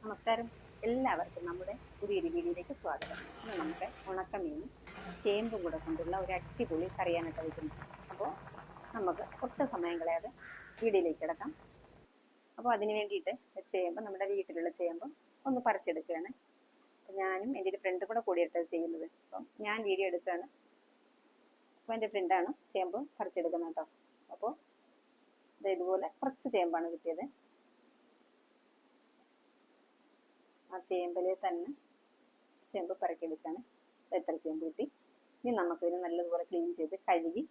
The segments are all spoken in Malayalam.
നമസ്കാരം, എല്ലാവർക്കും നമ്മുടെ പുതിയൊരു വീഡിയോയിലേക്ക് സ്വാഗതം. ഇന്ന് നമുക്ക് ഉണക്കമീനും ചേമ്പും കൂടെ കൊണ്ടുള്ള ഒരു അടിപൊളി കറിയാനായിട്ട് വയ്ക്കുന്നത്. അപ്പോൾ നമുക്ക് ഒട്ടും സമയം കളയാതെ വീഡിയോയിലേക്ക് കിടക്കാം. അപ്പോൾ അതിന് വേണ്ടിയിട്ട് ചേമ്പ്, നമ്മുടെ വീട്ടിലുള്ള ചേമ്പ് ഒന്ന് പറിച്ചെടുക്കുകയാണ്. അപ്പോൾ ഞാനും എൻ്റെ ഒരു ഫ്രണ്ട് കൂടെ കൂടിയിട്ടത് ചെയ്യുന്നത്. അപ്പം ഞാൻ വീഡിയോ എടുക്കുകയാണ്, അപ്പോൾ എൻ്റെ ഫ്രണ്ടാണ് ചേമ്പ് പറിച്ചെടുക്കുന്നത് കേട്ടോ. അപ്പോൾ ഇതുപോലെ കുറച്ച് ചേമ്പാണ് കിട്ടിയത്. ആ ചേമ്പിൽ തന്നെ ചേമ്പ് പറക്കിയെടുക്കാണ്. എത്ര ചേമ്പ് കിട്ടി. ഇനി നമുക്കിതിന് നല്ലതുപോലെ ക്ലീൻ ചെയ്ത് കഴുകി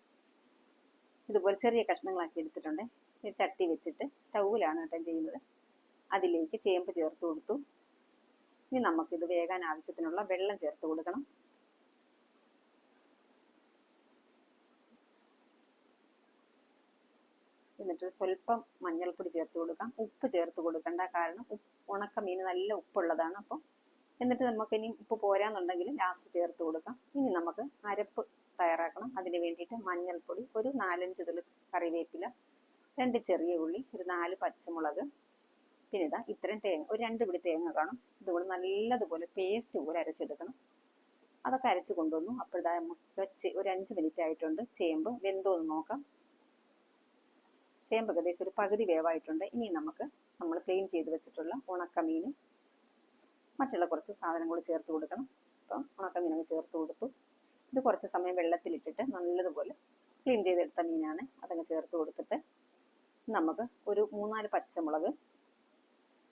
ഇതുപോലെ ചെറിയ കഷ്ണങ്ങളാക്കി എടുത്തിട്ടുണ്ട്. ഒരു ചട്ടി വെച്ചിട്ട് സ്റ്റൗവിലാണ് കേട്ടോ ചെയ്യുന്നത്. അതിലേക്ക് ചേമ്പ് ചേർത്ത് കൊടുത്തു. ഇനി നമുക്കിത് വേകാൻ ആവശ്യത്തിനുള്ള വെള്ളം ചേർത്ത് കൊടുക്കണം. എന്നിട്ട് സ്വല്പം മഞ്ഞൾപ്പൊടി ചേർത്ത് കൊടുക്കാം. ഉപ്പ് ചേർത്ത് കൊടുക്കണ്ട, കാരണം ഉണക്കമീൻ നല്ല ഉപ്പുള്ളതാണ്. അപ്പം എന്നിട്ട് നമുക്കിനി ഉപ്പ് പോരാന്നുണ്ടെങ്കിൽ ലാസ്റ്റ് ചേർത്ത് കൊടുക്കാം. ഇനി നമുക്ക് അരപ്പ് തയ്യാറാക്കണം. അതിന് വേണ്ടിയിട്ട് മഞ്ഞൾപ്പൊടി, ഒരു 4-5 ഇതിൽ കറിവേപ്പില, 2 ചെറിയ ഉള്ളി, ഒരു 4 പച്ചമുളക്, പിന്നെ ഇതാ ഇത്രയും തേങ്ങ, ഒരു 2 പിടി തേങ്ങ കാണും. ഇതുപോലെ നല്ലതുപോലെ പേസ്റ്റ് പോലെ അരച്ചെടുക്കണം. അതൊക്കെ അരച്ച് കൊണ്ടുവന്നു. അപ്പോഴാ നമുക്ക് ഒരു 5 മിനിറ്റ് ആയിട്ടുണ്ട്. ചേമ്പ് വെന്തോന്ന് നോക്കാം. ചേമ്പ് ഏകദേശം ഒരു പകുതി വേവായിട്ടുണ്ട്. ഇനി നമ്മൾ ക്ലീൻ ചെയ്ത് വെച്ചിട്ടുള്ള ഉണക്കമീനും മറ്റുള്ള കുറച്ച് സാധനം കൂടി ചേർത്ത് കൊടുക്കണം. അപ്പം ഉണക്കമീനൊക്കെ ചേർത്ത് കൊടുത്തു. ഇത് കുറച്ച് സമയം വെള്ളത്തിലിട്ടിട്ട് നല്ലതുപോലെ ക്ലീൻ ചെയ്തെടുത്ത മീനാണ്. അതങ്ങ് ചേർത്ത് കൊടുത്തിട്ട് നമുക്ക് ഒരു 3-4 പച്ചമുളക്,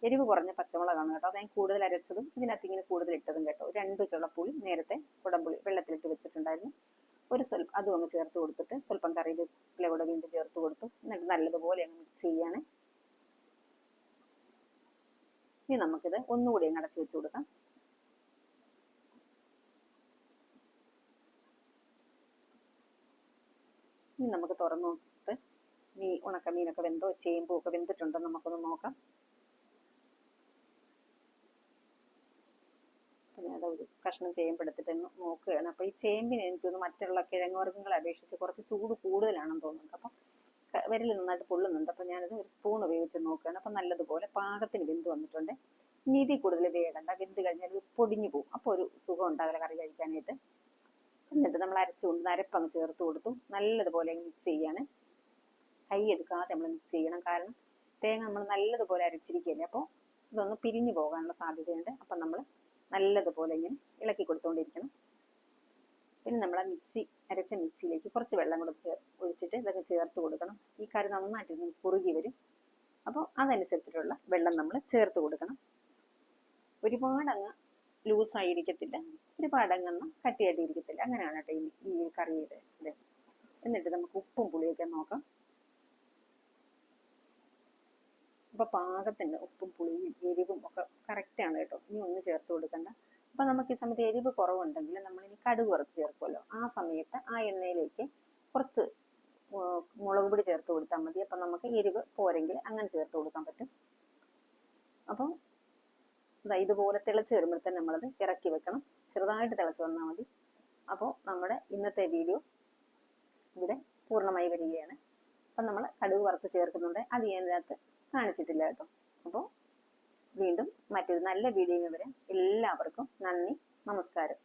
എരിവ് കുറഞ്ഞ പച്ചമുളകാണ് കേട്ടോ. അത് ഞാൻ കൂടുതൽ അരച്ചതും ഇതിനകത്ത് ഇങ്ങനെ കൂടുതൽ ഇട്ടതും കേട്ടോ. 2 ചുളപ്പുളി നേരത്തെ കുടംപുളി വെള്ളത്തിലിട്ട് വെച്ചിട്ടുണ്ടായിരുന്നു. ഒരു സ്വല്പം അതും അങ്ങ് ചേർത്ത് കൊടുത്തിട്ട് സ്വല്പം കറിവേപ്പില കൂടെ വീണ്ടും ചേർത്ത് കൊടുത്തു. എന്നിട്ട് നല്ലതുപോലെ അങ്ങ് മിക്സ് ചെയ്യാണ്. ഇനി നമുക്കിത് ഒന്നുകൂടി അങ്ങ് അടച്ചു വെച്ച് കൊടുക്കാം. ഇനി നമുക്ക് തുറന്നു നോക്കിയിട്ട് ഉണക്കമീനൊക്കെ വെന്തോ ചേമ്പും ഒക്കെ വെന്തിട്ടുണ്ടോ നമുക്കൊന്ന് നോക്കാം. ഞാൻ ഒരു കഷ്ണം ചേമ്പെടുത്തിട്ട് നോക്കുകയാണ്. അപ്പോൾ ഈ ചേമ്പിന് എനിക്കൊന്ന് മറ്റുള്ള കിഴങ്ങ് വർഗ്ഗങ്ങളെ അപേക്ഷിച്ച് കുറച്ച് ചൂട് കൂടുതലാണെന്ന് തോന്നുന്നുണ്ട്. അപ്പം വിരൽ നന്നായിട്ട് പൊള്ളുന്നുണ്ട്. അപ്പം ഞാനത് ഒരു സ്പൂൺ ഉപയോഗിച്ച് നോക്കുകയാണ്. അപ്പം നല്ലതുപോലെ പാകത്തിന് വെന്ത് വന്നിട്ടുണ്ട്. ഇനി ഇതിൽ കൂടുതൽ വേകണ്ട. വെന്ത് കഴിഞ്ഞാൽ ഇത് പൊടിഞ്ഞു പോകും. അപ്പോൾ ഒരു സുഖം ഉണ്ടാവില്ല കറി കഴിക്കാനായിട്ട്. എന്നിട്ട് നമ്മൾ അരച്ചുകൊണ്ട് അരപ്പങ്ങ് ചേർത്ത് കൊടുത്തു. നല്ലതുപോലെ മിക്സ് ചെയ്യാണ്. കൈ എടുക്കാതെ നമ്മൾ മിക്സ് ചെയ്യണം. കാരണം തേങ്ങ നമ്മൾ നല്ലതുപോലെ അരച്ചിരിക്കുകയല്ലേ. അപ്പോൾ ഇതൊന്ന് പിരിഞ്ഞു പോകാനുള്ള സാധ്യതയുണ്ട്. അപ്പം നമ്മൾ നല്ലതുപോലെ ഇങ്ങനെ ഇളക്കി കൊടുത്തുകൊണ്ടിരിക്കണം. പിന്നെ നമ്മൾ ആ അരച്ച മിക്സിയിലേക്ക് കുറച്ച് വെള്ളം കൂടെ ഒഴിച്ചിട്ട് ഇതൊക്കെ ചേർത്ത് കൊടുക്കണം. ഈ കറി നന്നായിട്ട് ഇങ്ങനെ കുറുകി വരും. അപ്പോൾ അതനുസരിച്ചിട്ടുള്ള വെള്ളം നമ്മൾ ചേർത്ത് കൊടുക്കണം. ഒരുപാടങ്ങ് ലൂസായിരിക്കത്തില്ല, ഒരുപാടങ്ങ് കട്ടിയായിട്ടിരിക്കത്തില്ല. അങ്ങനെയാണ് കേട്ടോ ഈ കറിയുടെ ഇത്. എന്നിട്ട് നമുക്ക് ഉപ്പും പുളിയൊക്കെ നോക്കാം. അപ്പോൾ പാകത്തിൻ്റെ ഉപ്പും പുളിയും എരിവും ഒക്കെ കറക്റ്റാണ് കേട്ടോ. ഇനി ഒന്നും ചേർത്ത് കൊടുക്കണ്ട. അപ്പോൾ നമുക്ക് ഈ സമയത്ത് എരിവ് കുറവുണ്ടെങ്കിൽ നമ്മളിനി കടുക് വറുത്ത് ചേർക്കുമല്ലോ. ആ സമയത്ത് ആ എണ്ണയിലേക്ക് കുറച്ച് മുളക് പൊടി ചേർത്ത് കൊടുത്താൽ മതി. അപ്പം നമുക്ക് എരിവ് പോരെങ്കിൽ അങ്ങനെ ചേർത്ത് കൊടുക്കാൻ പറ്റും. അപ്പോൾ ഇതുപോലെ തിളച്ച് വരുമ്പോഴത്തേന് നമ്മളത് ഇറക്കി വെക്കണം. ചെറുതായിട്ട് തിളച്ച് വന്നാൽ മതി. അപ്പോൾ നമ്മുടെ ഇന്നത്തെ വീഡിയോ ഇവിടെ പൂർണ്ണമായി വരികയാണ്. അപ്പം നമ്മൾ കടുക് വറുത്ത് ചേർക്കുന്നുണ്ട്. അത് ഇതിനകത്ത് കാണിച്ചിട്ടില്ല കേട്ടോ. അപ്പോൾ വീണ്ടും മറ്റൊരു നല്ല വീഡിയോയിൽ വരാം. എല്ലാവർക്കും നന്ദി, നമസ്കാരം.